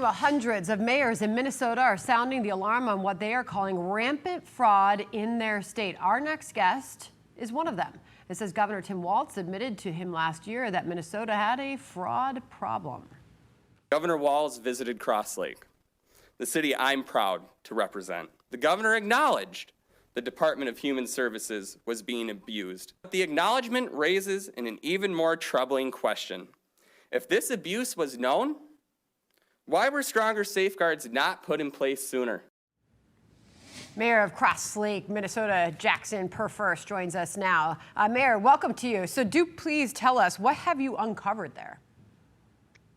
Well, hundreds of mayors in Minnesota are sounding the alarm on what they are calling rampant fraud in their state. Our next guest is one of them. It says Governor Tim Walz admitted to him last year that Minnesota had a fraud problem. Governor Walz visited Crosslake, the city I'm proud to represent. The governor acknowledged the Department of Human Services was being abused. The acknowledgement raises an even more troubling question. If this abuse was known, why were stronger safeguards not put in place sooner? Mayor of Crosslake, Minnesota, Jackson Purfeerst joins us now. Mayor, welcome to you. So do please tell us, what have you uncovered there?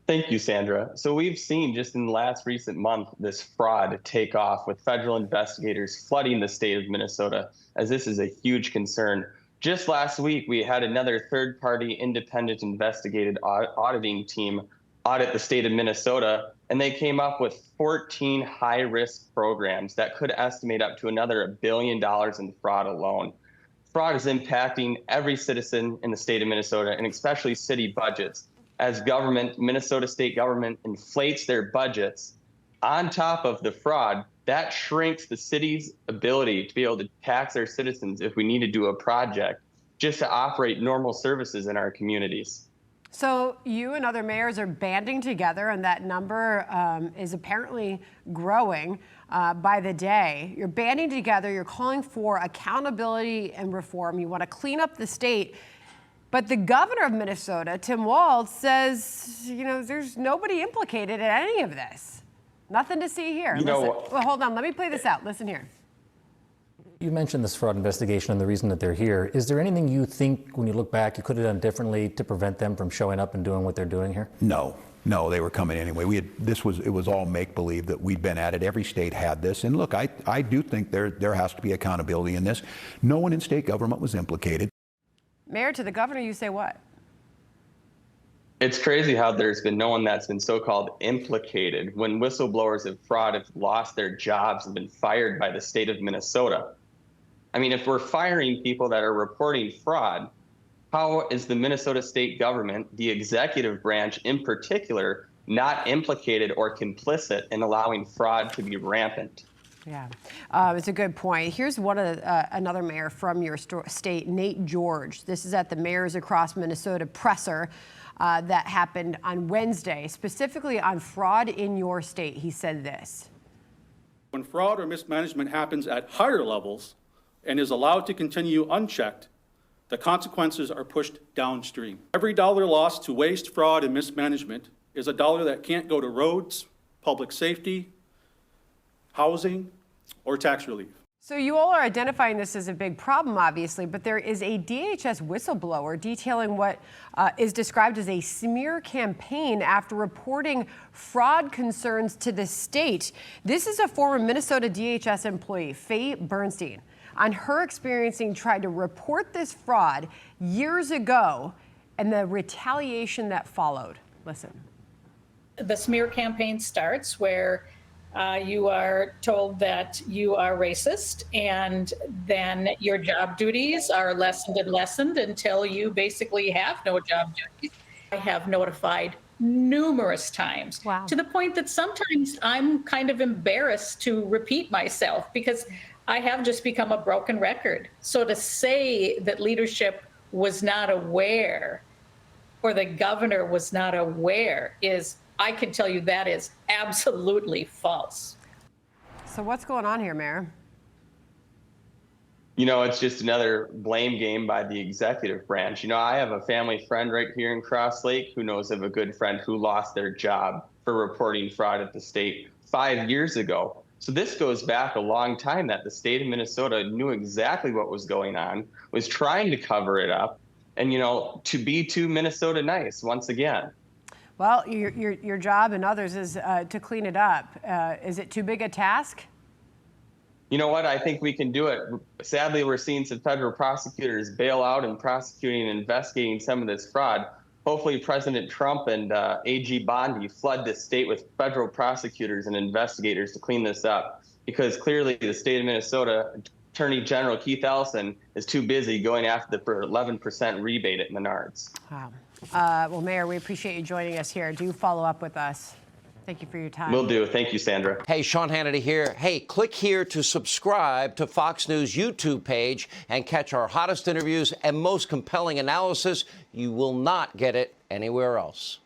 Thank you, Sandra. So we've seen just in the last recent month this fraud take off with federal investigators flooding the state of Minnesota, as this is a huge concern. Just last week, we had another third-party independent investigated auditing team audit the state of Minnesota, and they came up with 14 high-risk programs that could estimate up to another $1 billion in fraud alone. Fraud is impacting every citizen in the state of Minnesota, and especially city budgets. As Minnesota state government inflates their budgets, on top of the fraud, that shrinks the city's ability to be able to tax their citizens if we need to do a project just to operate normal services in our communities. So you and other mayors are banding together, and that number is apparently growing by the day. You're banding together, you're calling for accountability and reform. You want to clean up the state. But the governor of Minnesota, Tim Walz, says, there's nobody implicated in any of this. Nothing to see here. Well, hold on. Let me play this out. Listen here. You mentioned this fraud investigation and the reason that they're here. Is there anything you think, when you look back, you could have done differently to prevent them from showing up and doing what they're doing here? No, they were coming anyway. It was all make-believe that we'd been at it. Every state had this. And look, I do think there has to be accountability in this. No one in state government was implicated. Mayor, to the governor, you say what? It's crazy how there's been no one that's been so-called implicated when whistleblowers of fraud have lost their jobs and been fired by the state of Minnesota. I mean, if we're firing people that are reporting fraud, how is the Minnesota state government, the executive branch in particular, not implicated or complicit in allowing fraud to be rampant? Yeah, it's a good point. Here's another mayor from your state, Nate George. This is at the Mayors Across Minnesota presser that happened on Wednesday, specifically on fraud in your state. He said this. When fraud or mismanagement happens at higher levels and is allowed to continue unchecked, the consequences are pushed downstream. Every dollar lost to waste, fraud, and mismanagement is a dollar that can't go to roads, public safety, housing, or tax relief. So you all are identifying this as a big problem, obviously, but there is a DHS whistleblower detailing what is described as a smear campaign after reporting fraud concerns to the state. This is a former Minnesota DHS employee, Faye Bernstein, on her experiencing trying to report this fraud years ago and the retaliation that followed. Listen. The smear campaign starts where you are told that you are racist, and then your job duties are lessened and lessened until you basically have no job duties. I have notified numerous times, to the point that sometimes I'm kind of embarrassed to repeat myself because I have just become a broken record. So to say that leadership was not aware or the governor was not aware I can tell you that is absolutely false. So what's going on here, Mayor? It's just another blame game by the executive branch. I have a family friend right here in Crosslake who knows of a good friend who lost their job for reporting fraud at the state 5 years ago. So this goes back a long time that the state of Minnesota knew exactly what was going on, was trying to cover it up, and, to be too Minnesota nice once again. Well, your job and others is to clean it up. Is it too big a task? You know what? I think we can do it. Sadly, we're seeing some federal prosecutors bail out and prosecuting and investigating some of this fraud. Hopefully, President Trump and AG Bondi flood this state with federal prosecutors and investigators to clean this up, because clearly the state of Minnesota Attorney General Keith Ellison is too busy going after the 11% rebate at Menards. Wow. Well, Mayor, we appreciate you joining us here. Do follow up with us. Thank you for your time. Will do. Thank you, Sandra. Hey, Sean Hannity here. Hey, click here to subscribe to Fox News YouTube page and catch our hottest interviews and most compelling analysis. You will not get it anywhere else.